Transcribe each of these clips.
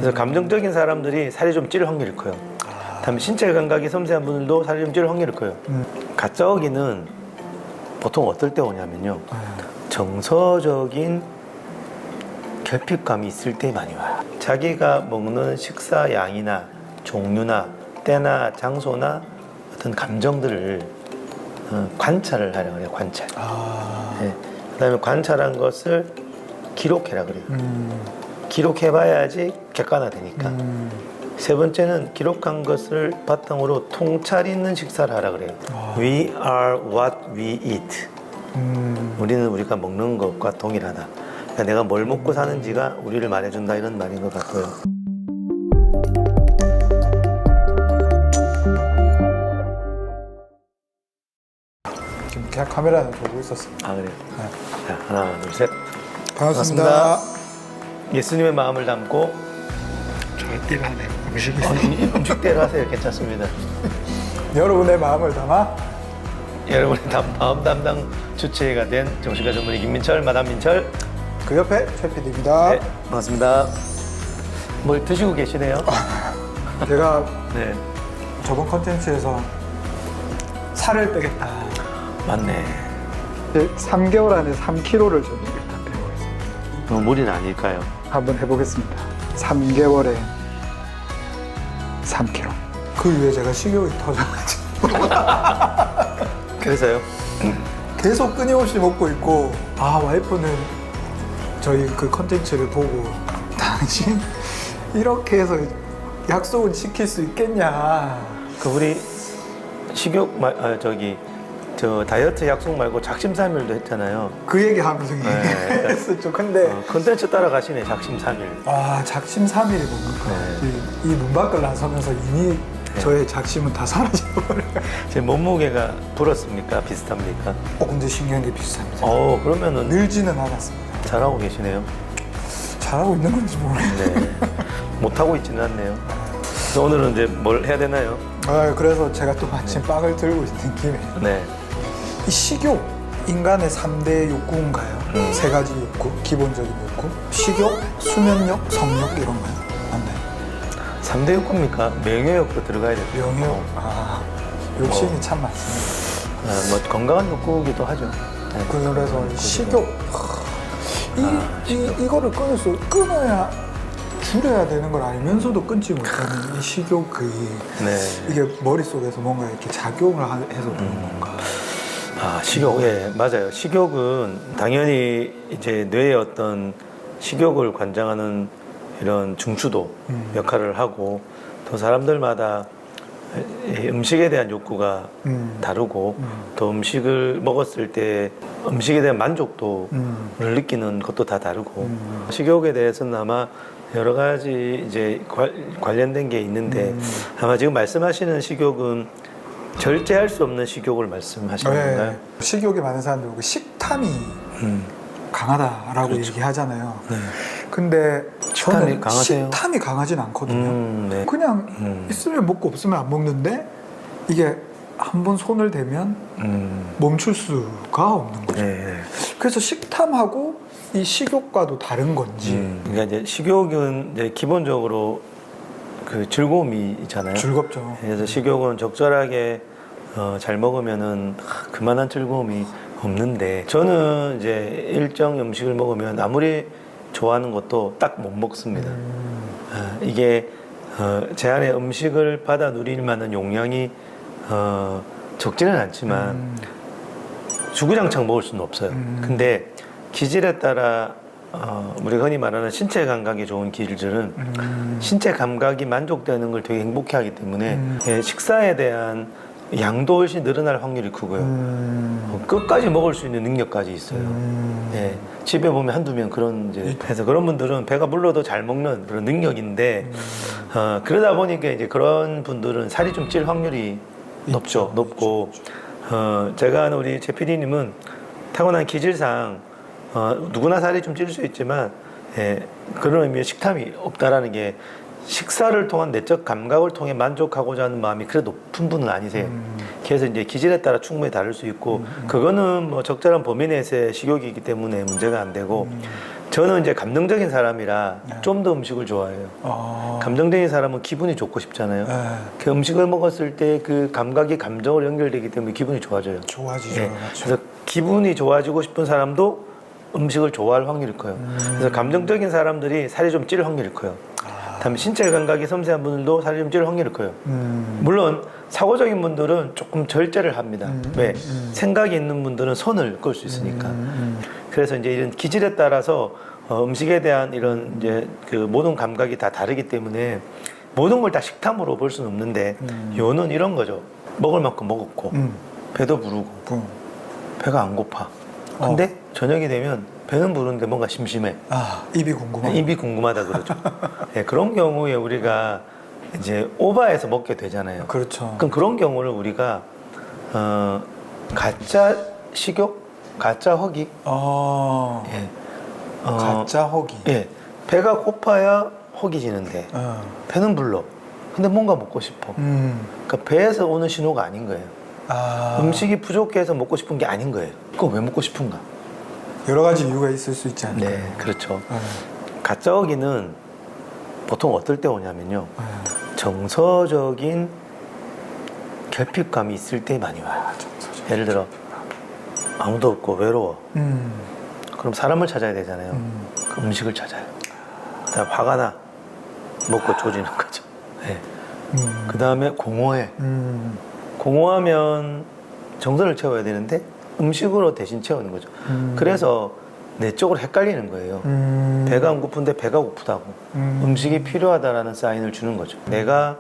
그래서 감정적인 사람들이 살이 좀 찔 확률이 커요. 다음에 신체 감각이 섬세한 분들도 살이 좀 찔 확률이 커요. 가짜어기는 보통 어떨 때 오냐면요. 정서적인 결핍감이 있을 때 많이 와요. 자기가 먹는 식사 양이나 종류나 때나 장소나 어떤 감정들을 관찰을 하려고 해요. 관찰. 네. 그다음에 관찰한 것을 기록해라 그래요. 기록해봐야지 객관화되니까. 세 번째는 기록한 것을 바탕으로 통찰 있는 식사를 하라 그래요. We are what we eat. 우리는 우리가 먹는 것과 동일하다. 그러니까 내가 뭘 먹고 사는지가 우리를 말해준다 이런 말인 것 같고요. 지금 그냥 카메라는 보고 있었습니다. 아 그래요? 네. 자, 하나 둘 셋. 반갑습니다. 예수님의 마음을 담고 저 일하네. 음식이 음식대로 하세요. 괜찮습니다. 여러분의 마음을 담아 여러분의 마음 담당 주체가 된 정신과 전문의 김민철, 마담 민철. 그 옆에 최 PD입니다. 네, 반갑습니다. 뭘 드시고 계시네요? 제가 네, 저번 컨텐츠에서 살을 빼겠다. 맞네. 3개월 안에 3kg를 저는 일단 빼보겠습니다. 너무 무리는 아닐까요? 한번 해보겠습니다. 3개월에 3kg. 그 이후에 제가 식욕이 터져가지고 그래서요? 계속 끊임없이 먹고 있고, 아 와이프는 저희 그 컨텐츠를 보고 당신 이렇게 해서 약속은 지킬 수 있겠냐. 그 우리 식욕 저 다이어트 약속 말고 작심삼일도 했잖아요. 그 얘기 하면서 네. 했었죠. 근데 컨텐츠 따라가시네. 작심삼일. 아 작심삼일이 뭡니까? 이 문 밖을 나서면서 이미 저의 작심은 다 사라져버려요. 제 몸무게가 불었습니까? 비슷합니까? 근데 신기한 게 비슷합니다. 그러면은 늘지는 않았습니다. 잘하고 계시네요. 잘하고 있는 건지 모르겠네요. 네. 못하고 있지는 않네요. 그래서 오늘은 이제 뭘 해야 되나요? 그래서 제가 또 마침 빵을 들고 있는 김에 네. 이 식욕, 인간의 3대 욕구인가요? 세 가지 욕구, 기본적인 욕구. 식욕, 수면욕, 성욕 이런가요? 맞나요? 3대 욕구입니까? 명예욕도 들어가야 돼요. 명욕. 욕심이 참 많습니다. 뭐 건강한 욕구이기도 하죠. 네. 그래서 식욕. 이거를 끊어야 줄여야 되는 걸 알면서도 끊지 못하는 이 식욕이 네. 이게 머릿속에서 뭔가 이렇게 작용을 해서 그런 건가. 식욕, 예, 맞아요. 식욕은 당연히 이제 뇌의 어떤 식욕을 관장하는 이런 중추도 역할을 하고 또 사람들마다 음식에 대한 욕구가 다르고 또 음식을 먹었을 때 음식에 대한 만족도를 느끼는 것도 다 다르고 식욕에 대해서는 아마 여러 가지 이제 관련된 게 있는데 아마 지금 말씀하시는 식욕은 절제할 수 없는 식욕을 말씀하시는 건가요? 식욕이 많은 사람들 식탐이 강하다라고 그렇죠. 얘기하잖아요. 네. 근데 식탐이 저는 강하세요? 식탐이 강하진 않거든요. 네. 그냥 있으면 먹고 없으면 안 먹는데 이게 한번 손을 대면 멈출 수가 없는 거죠. 네. 그래서 식탐하고 이 식욕과도 다른 건지. 그러니까 이제 식욕은 이제 기본적으로 그 즐거움이 있잖아요. 즐겁죠. 그래서 식욕은 적절하게 잘 먹으면은 그만한 즐거움이 없는데 저는 이제 일정 음식을 먹으면 아무리 좋아하는 것도 딱 못 먹습니다. 이게 제 안에 음식을 받아 누릴 만한 용량이 적지는 않지만 주구장창 먹을 수는 없어요. 근데 기질에 따라 우리가 흔히 말하는 신체 감각이 좋은 기질들은 신체 감각이 만족되는 걸 되게 행복해 하기 때문에 식사에 대한 양도 훨씬 늘어날 확률이 크고요. 끝까지 먹을 수 있는 능력까지 있어요. 예, 집에 보면 한두 명 그런 이제 해서 그런 분들은 배가 불러도 잘 먹는 그런 능력인데 그러다 보니까 이제 그런 분들은 살이 좀 찔 확률이 높고 제가 아는 우리 최 PD님은 타고난 기질상 누구나 살이 좀 찔 수 있지만 그런 의미의 식탐이 없다라는 게 식사를 통한 내적 감각을 통해 만족하고자 하는 마음이 그래 높은 분은 아니세요. 그래서 이제 기질에 따라 충분히 다를 수 있고 그거는 뭐 적절한 범위 내에서의 식욕이기 때문에 문제가 안 되고 저는 이제 감정적인 사람이라 네. 좀 더 음식을 좋아해요. 아. 감정적인 사람은 기분이 좋고 싶잖아요. 네. 그 음식을 먹었을 때 그 감각이 감정으로 연결되기 때문에 기분이 좋아져요. 좋아지죠. 예. 맞죠. 그래서 기분이 좋아지고 싶은 사람도 음식을 좋아할 확률이 커요. 그래서 감정적인 사람들이 살이 좀 찔 확률이 커요. 다음에 신체 감각이 섬세한 분들도 살이 좀 찔 확률이 커요. 물론 사고적인 분들은 조금 절제를 합니다. 왜? 생각이 있는 분들은 선을 끌 수 있으니까. 그래서 이제 이런 기질에 따라서 음식에 대한 이런 이제 그 모든 감각이 다 다르기 때문에 모든 걸 다 식탐으로 볼 수는 없는데 요는 이런 거죠. 먹을 만큼 먹었고 배도 부르고 배가 안 고파. 근데 저녁이 되면 배는 부르는데 뭔가 심심해. 아, 입이 궁금하다. 입이 궁금하다 그러죠. 네, 그런 경우에 우리가 이제 오버해서 먹게 되잖아요. 그렇죠. 그럼 그런 경우를 우리가 가짜 식욕, 가짜 허기, 아, 예, 가짜 허기. 예, 배가 고파야 허기지는데 배는 불러. 근데 뭔가 먹고 싶어. 그러니까 배에서 오는 신호가 아닌 거예요. 아, 음식이 부족해서 먹고 싶은 게 아닌 거예요. 그거 왜 먹고 싶은가? 여러 가지 이유가 있을 수 있지 않을까요? 네, 그렇죠. 네. 가짜 허기는 보통 어떨 때 오냐면요. 네. 정서적인 결핍감이 있을 때 많이 와요. 예를 들어 아무도 없고 외로워. 그럼 사람을 찾아야 되잖아요. 그 음식을 찾아요. 그다음 화가 나. 먹고 조지는 거죠. 네. 그 다음에 공허해. 공허하면 정서를 채워야 되는데 음식으로 대신 채우는 거죠. 그래서 내적으로 헷갈리는 거예요. 배가 안 고픈데 배가 고프다고. 음식이 필요하다라는 사인을 주는 거죠. 내가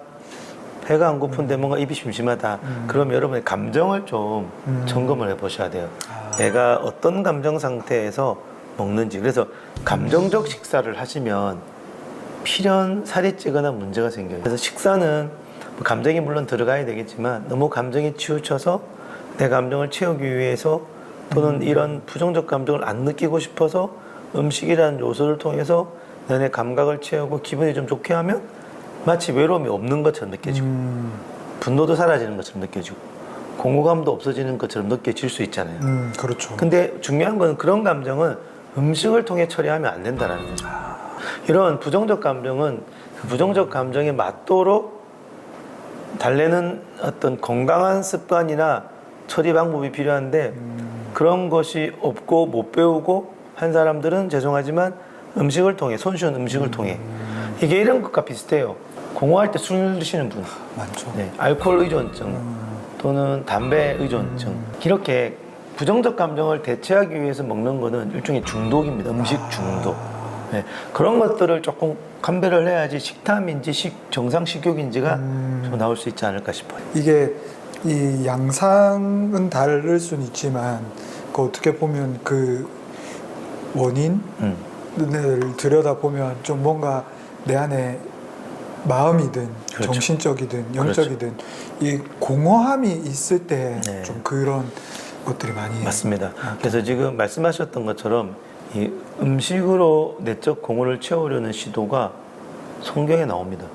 배가 안 고픈데 뭔가 입이 심심하다. 그럼 여러분의 감정을 좀 점검을 해보셔야 돼요. 내가 어떤 감정 상태에서 먹는지. 그래서 감정적 식사를 하시면 필연 살이 찌거나 문제가 생겨요. 그래서 식사는 감정이 물론 들어가야 되겠지만 너무 감정에 치우쳐서 내 감정을 채우기 위해서 또는 이런 부정적 감정을 안 느끼고 싶어서 음식이라는 요소를 통해서 내 감각을 채우고 기분이 좀 좋게 하면 마치 외로움이 없는 것처럼 느껴지고 분노도 사라지는 것처럼 느껴지고 공허감도 없어지는 것처럼 느껴질 수 있잖아요. 그렇죠. 근데 중요한 건 그런 감정은 음식을 통해 처리하면 안 된다는 거죠. 이런 부정적 감정은 그 부정적 감정에 맞도록 달래는 어떤 건강한 습관이나 처리 방법이 필요한데 그런 것이 없고 못 배우고 한 사람들은 죄송하지만 음식을 통해 손쉬운 음식을 통해 이게 이런 것과 비슷해요. 공허할 때 술 드시는 분, 많죠. 네, 알코올 의존증 또는 담배 의존증 이렇게 부정적 감정을 대체하기 위해서 먹는 거는 일종의 중독입니다. 음식 중독. 네, 그런 것들을 조금 감별을 해야지 식탐인지 정상 식욕인지가 좀 나올 수 있지 않을까 싶어요. 이게 이 양상은 다를 수는 있지만 그 어떻게 보면 그 원인을 들여다보면 좀 뭔가 내 안에 마음이든 그렇죠. 정신적이든 영적이든 이 공허함이 있을 때 좀 네. 그런 것들이 많이 맞습니다. 그래서 지금 말씀하셨던 것처럼 이 음식으로 내적 공허를 채우려는 시도가 성경에 나옵니다.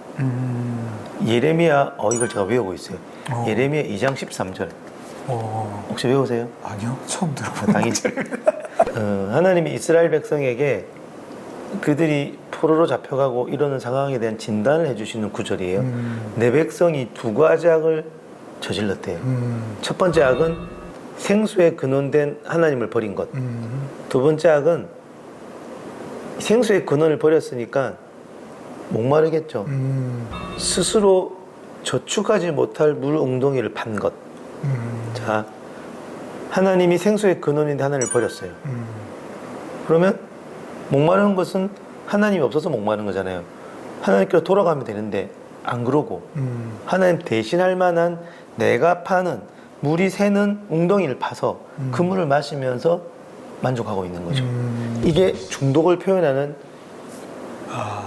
예레미야, 이걸 제가 외우고 있어요. 예레미야 2장 13절. 혹시 외우세요? 아니요, 처음 들어봐요. 당연히. 하나님이 이스라엘 백성에게 그들이 포로로 잡혀가고 이러는 상황에 대한 진단을 해주시는 구절이에요. 내 백성이 두 가지 악을 저질렀대요. 첫 번째 악은 생수에 근원된 하나님을 버린 것. 두 번째 악은 생수의 근원을 버렸으니까 목마르겠죠. 스스로 저축하지 못할 물 웅덩이를 판 것. 자, 하나님이 생수의 근원인데 하나님을 버렸어요. 그러면 목마른 것은 하나님이 없어서 목마른 거잖아요. 하나님께로 돌아가면 되는데 안 그러고 하나님 대신할 만한 내가 파는 물이 새는 웅덩이를 파서 그 물을 마시면서 만족하고 있는 거죠. 이게 중독을 표현하는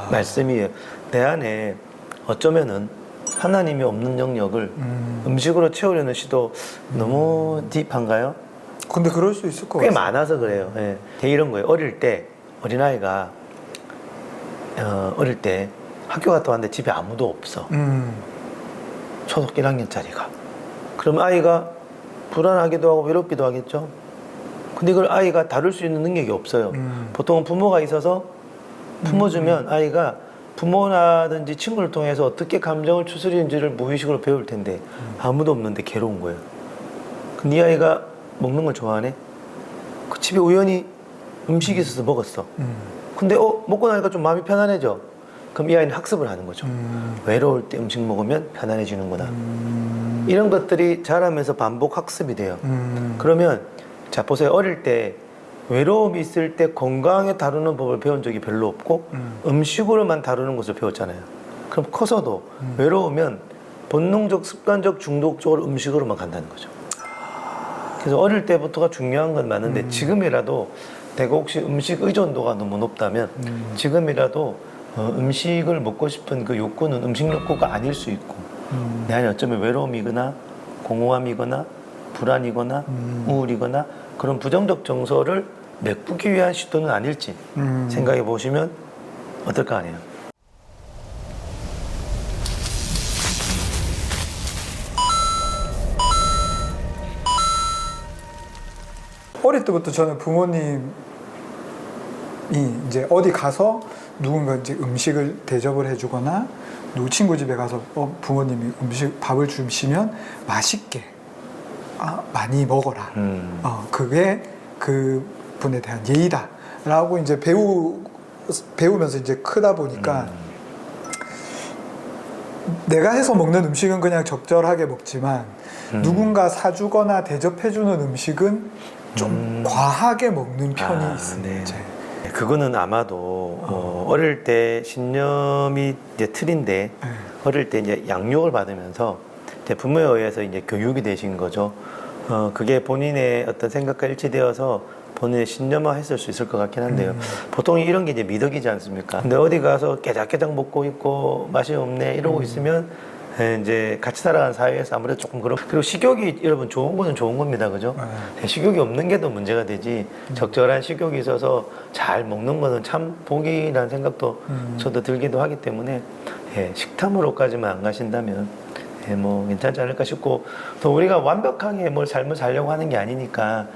말씀이에요. 내 안에 어쩌면은 하나님이 없는 영역을 음식으로 채우려는 시도 너무 딥한가요? 근데 그럴 수 있을 것 꽤 같아요. 많아서 그래요. 예. 이런 거예요. 어릴 때 어린아이가 어릴 때 학교 갔다 왔는데 집에 아무도 없어. 초등 1학년짜리가. 그럼 아이가 불안하기도 하고 외롭기도 하겠죠. 근데 이걸 아이가 다룰 수 있는 능력이 없어요. 보통은 부모가 있어서 품어주면 아이가 부모라든지 친구를 통해서 어떻게 감정을 추스리는지를 무의식으로 배울 텐데 아무도 없는데 괴로운 거예요. 근데 이 아이가 먹는 걸 좋아하네? 그 집에 우연히 음식이 있어서 먹었어. 근데 먹고 나니까 좀 마음이 편안해져. 그럼 이 아이는 학습을 하는 거죠. 외로울 때 음식 먹으면 편안해지는구나. 이런 것들이 자라면서 반복 학습이 돼요. 그러면 자 보세요. 어릴 때 외로움이 있을 때 건강하게 다루는 법을 배운 적이 별로 없고 음식으로만 다루는 것을 배웠잖아요. 그럼 커서도 외로우면 본능적, 습관적, 중독적으로 음식으로만 간다는 거죠. 그래서 어릴 때부터가 중요한 건 맞는데 지금이라도 내가 혹시 음식 의존도가 너무 높다면 지금이라도 음식을 먹고 싶은 그 욕구는 음식 욕구가 아닐 수 있고 내 안에 어쩌면 외로움이거나 공허함이거나 불안이거나 우울이거나 그런 부정적 정서를 메꾸기 위한 시도는 아닐지 생각해 보시면 어떨까 하네요. 어릴 때부터 저는 부모님이 이제 어디 가서 누군가 이제 음식을 대접을 해주거나 누구 친구 집에 가서 부모님이 밥을 주시면 맛있게 많이 먹어라. 그게 그 분에 대한 예의다라고 이제 배우면서 이제 크다 보니까 내가 해서 먹는 음식은 그냥 적절하게 먹지만 누군가 사주거나 대접해주는 음식은 좀 과하게 먹는 편이 있습니다. 네. 그거는 아마도 어릴 때 신념이 이제 틀인데 어릴 때 이제 양육을 받으면서 이제 부모에 의해서 이제 교육이 되신 거죠. 그게 본인의 어떤 생각과 일치되어서 본인의 신념화 했을 수 있을 것 같긴 한데요. 보통 이런 게 이제 미덕이지 않습니까? 근데 어디 가서 깨작깨작 먹고 있고 맛이 없네 이러고 있으면 이제 같이 살아가는 사회에서 아무래도 조금 그리고 식욕이 여러분 좋은 거는 좋은 겁니다. 그죠? 식욕이 없는 게 더 문제가 되지 적절한 식욕이 있어서 잘 먹는 거는 참 복이라는 생각도 저도 들기도 하기 때문에 식탐으로까지만 안 가신다면 뭐 괜찮지 않을까 싶고 또 우리가 완벽하게 뭘 삶을 살려고 하는 게 아니니까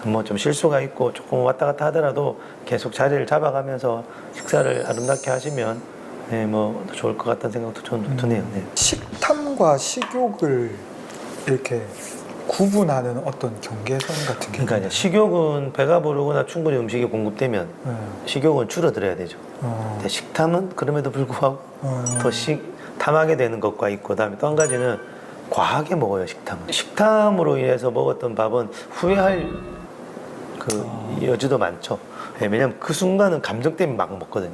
뭐 좀 실수가 있고 조금 왔다 갔다 하더라도 계속 자리를 잡아가면서 식사를 아름답게 하시면 뭐 좋을 것 같다는 생각도 저는 드네요. 식탐과 식욕을 이렇게 구분하는 어떤 경계선 같은 게 그러니까 식욕은 배가 부르거나 충분히 음식이 공급되면 식욕은 줄어들어야 되죠. 근데 식탐은 그럼에도 불구하고 더 탐하게 되는 것과 있고 그다음에 또 한 가지는 과하게 먹어요. 식탐으로 인해서 먹었던 밥은 후회할 그 여지도 많죠. 왜냐하면 그 순간은 감정 때문에 막 먹거든요.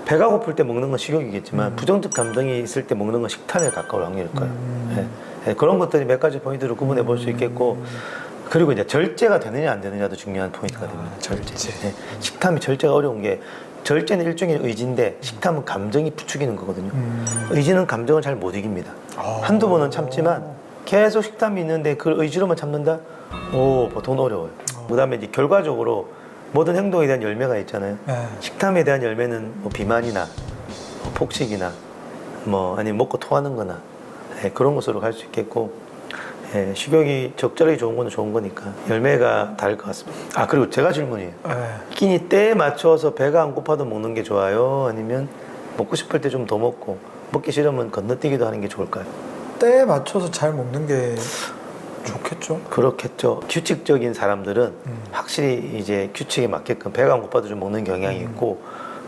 배가 고플 때 먹는 건 식욕이겠지만 부정적 감정이 있을 때 먹는 건 식탐에 가까울 확률일 거예요. 그런 것들이 몇 가지 포인트로 구분해 볼 수 있겠고 그리고 이제 절제가 되느냐 안 되느냐도 중요한 포인트가 됩니다. 절제. 식탐이 절제가 어려운 게 절제는 일종의 의지인데 식탐은 감정이 부추기는 거거든요. 의지는 감정을 잘 못 이깁니다. 한두 번은 참지만 계속 식탐이 있는데 그 의지로만 참는다? 보통 어려워요. 그 다음에 이제 결과적으로 모든 행동에 대한 열매가 있잖아요. 식탐에 대한 열매는 뭐 비만이나 뭐 폭식이나 뭐 아니면 먹고 토하는 거나 그런 것으로 갈 수 있겠고 식욕이 적절하게 좋은 거는 좋은 거니까 열매가 다를 것 같습니다. 그리고 제가 질문이에요. 끼니 때에 맞춰서 배가 안 고파도 먹는 게 좋아요? 아니면 먹고 싶을 때 좀 더 먹고 먹기 싫으면 건너뛰기도 하는 게 좋을까요? 때에 맞춰서 잘 먹는 게 좋겠죠. 그렇겠죠. 규칙적인 사람들은 확실히 이제 규칙에 맞게끔 배가 안 고파도 좀 먹는 경향이 있고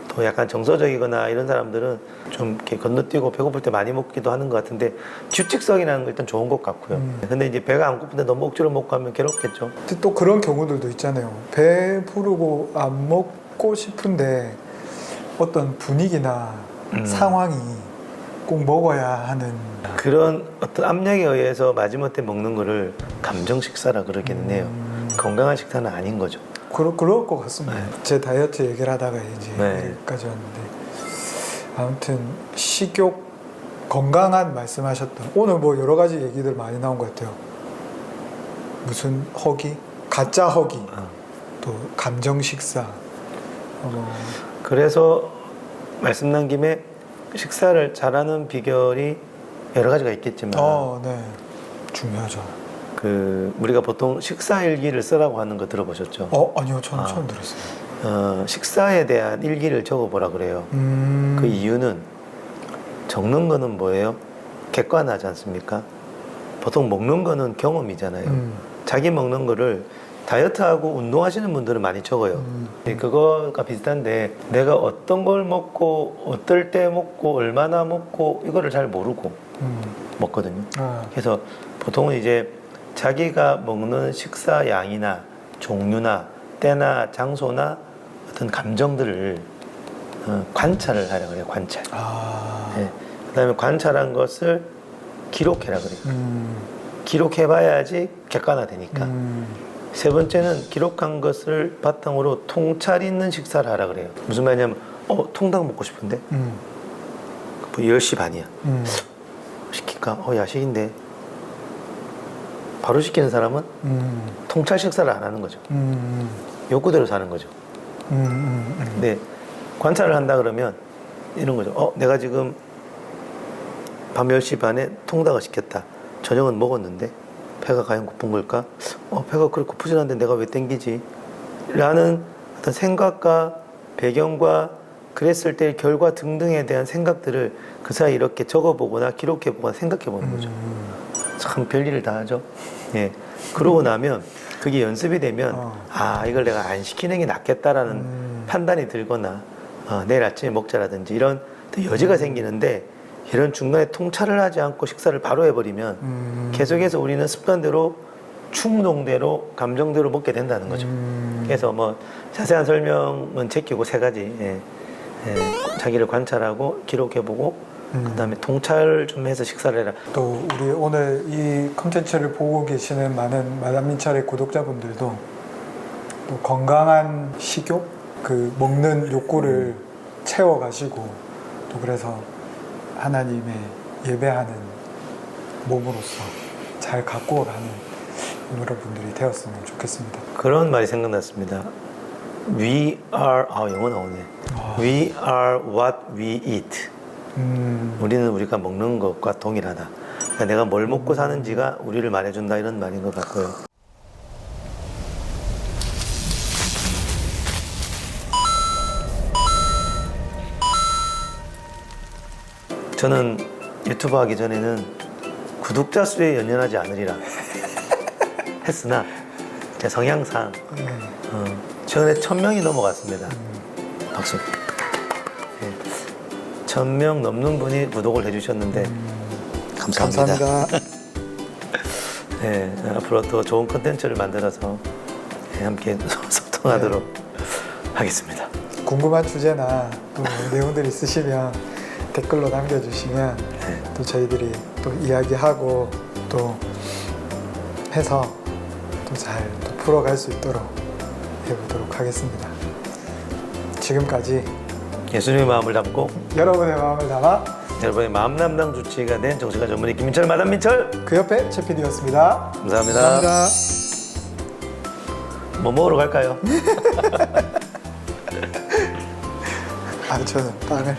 또 약간 정서적이거나 이런 사람들은 좀 이렇게 건너뛰고 배고플 때 많이 먹기도 하는 것 같은데 규칙성이라는 건 일단 좋은 것 같고요. 근데 이제 배가 안 고픈데 너무 억지로 먹고 하면 괴롭겠죠. 근데 또 그런 경우들도 있잖아요. 배 부르고 안 먹고 싶은데 어떤 분위기나 상황이 꼭 먹어야 하는 그런 어떤 압력에 의해서 마지못해 먹는 거를 감정 식사라 그러기는 해요. 건강한 식사는 아닌 거죠. 그럴 것 같습니다. 제 다이어트 얘기를 하다가 이제 여기까지 왔는데 아무튼 식욕 건강한 말씀하셨던 오늘 뭐 여러 가지 얘기들 많이 나온 것 같아요. 무슨 허기, 가짜 허기, 또 감정 식사. 그래서 말씀 난 김에 식사를 잘하는 비결이 여러 가지가 있겠지만 네, 중요하죠. 우리가 보통 식사 일기를 쓰라고 하는 거 들어보셨죠? 아니요, 저는 처음 들었어요. 식사에 대한 일기를 적어보라 그래요. 그 이유는 적는 거는 뭐예요? 객관하지 않습니까? 보통 먹는 거는 경험이잖아요. 자기 먹는 거를 다이어트하고 운동하시는 분들은 많이 적어요. 그거가 비슷한데 내가 어떤 걸 먹고 어떨 때 먹고 얼마나 먹고 이거를 잘 모르고 먹거든요. 그래서 보통은 이제 자기가 먹는 식사 양이나 종류나 때나 장소나 어떤 감정들을 관찰을 하라 그래요. 관찰. 네. 그다음에 관찰한 것을 기록해라 그래요. 기록해봐야지 객관화되니까. 세 번째는 기록한 것을 바탕으로 통찰 있는 식사를 하라 그래요. 무슨 말이냐면 통닭 먹고 싶은데 10시 반이야. 시킬까? 야식인데. 바로 시키는 사람은 통찰 식사를 안 하는 거죠. 욕구대로 사는 거죠. 근데 관찰을 한다 그러면 이런 거죠. 내가 지금 밤 10시 반에 통닭을 시켰다. 저녁은 먹었는데 배가 과연 고픈 걸까? 배가 그렇게 고프진 않은데 내가 왜 땡기지? 라는 어떤 생각과 배경과 그랬을 때 결과 등등에 대한 생각들을 그 사이 이렇게 적어보거나 기록해보거나 생각해보는 거죠. 참 별일을 다 하죠. 예. 그러고 나면 그게 연습이 되면 이걸 내가 안 시키는 게 낫겠다라는 판단이 들거나 내일 아침에 먹자라든지 이런 또 여지가 생기는데 이런 중간에 통찰을 하지 않고 식사를 바로 해버리면 계속해서 우리는 습관대로 충동대로 감정대로 먹게 된다는 거죠. 그래서 뭐 자세한 설명은 제끼고 세 가지. 자기를 관찰하고 기록해보고 그다음에 통찰 좀 해서 식사를 해라. 또 우리 오늘 이 컨텐츠를 보고 계시는 많은 마담민철의 구독자분들도 또 건강한 식욕, 그 먹는 욕구를 채워가시고 또 그래서 하나님의 예배하는 몸으로서 잘 가꾸어가는 여러분들이 되었으면 좋겠습니다. 그런 말이 생각났습니다. We are 영어 나오네. We are what we eat. 우리는 우리가 먹는 것과 동일하다. 그러니까 내가 뭘 먹고 사는지가 우리를 말해준다 이런 말인 것 같고요. 저는 유튜브 하기 전에는 구독자 수에 연연하지 않으리라 했으나 제 성향상 최근에 1000명이 넘어갔습니다. 박수. 1000명 넘는 분이 구독을 해주셨는데 감사합니다. 감사합니다. 네, 앞으로 또 좋은 콘텐츠를 만들어서 함께 소통하도록 하겠습니다. 궁금한 주제나 또 내용들 있으시면 댓글로 남겨주시면 또 저희들이 또 이야기하고 또 해서 또 잘 또 풀어갈 수 있도록 해보도록 하겠습니다. 지금까지 예수님의 마음을 담고 여러분의 마음을 담아 여러분의 마음 담당 주치의가 된 정신과 전문의 김민철 마담민철 그 옆에 최PD였습니다. 감사합니다. 감사합니다. 뭐 먹으러 갈까요? 저는 빵을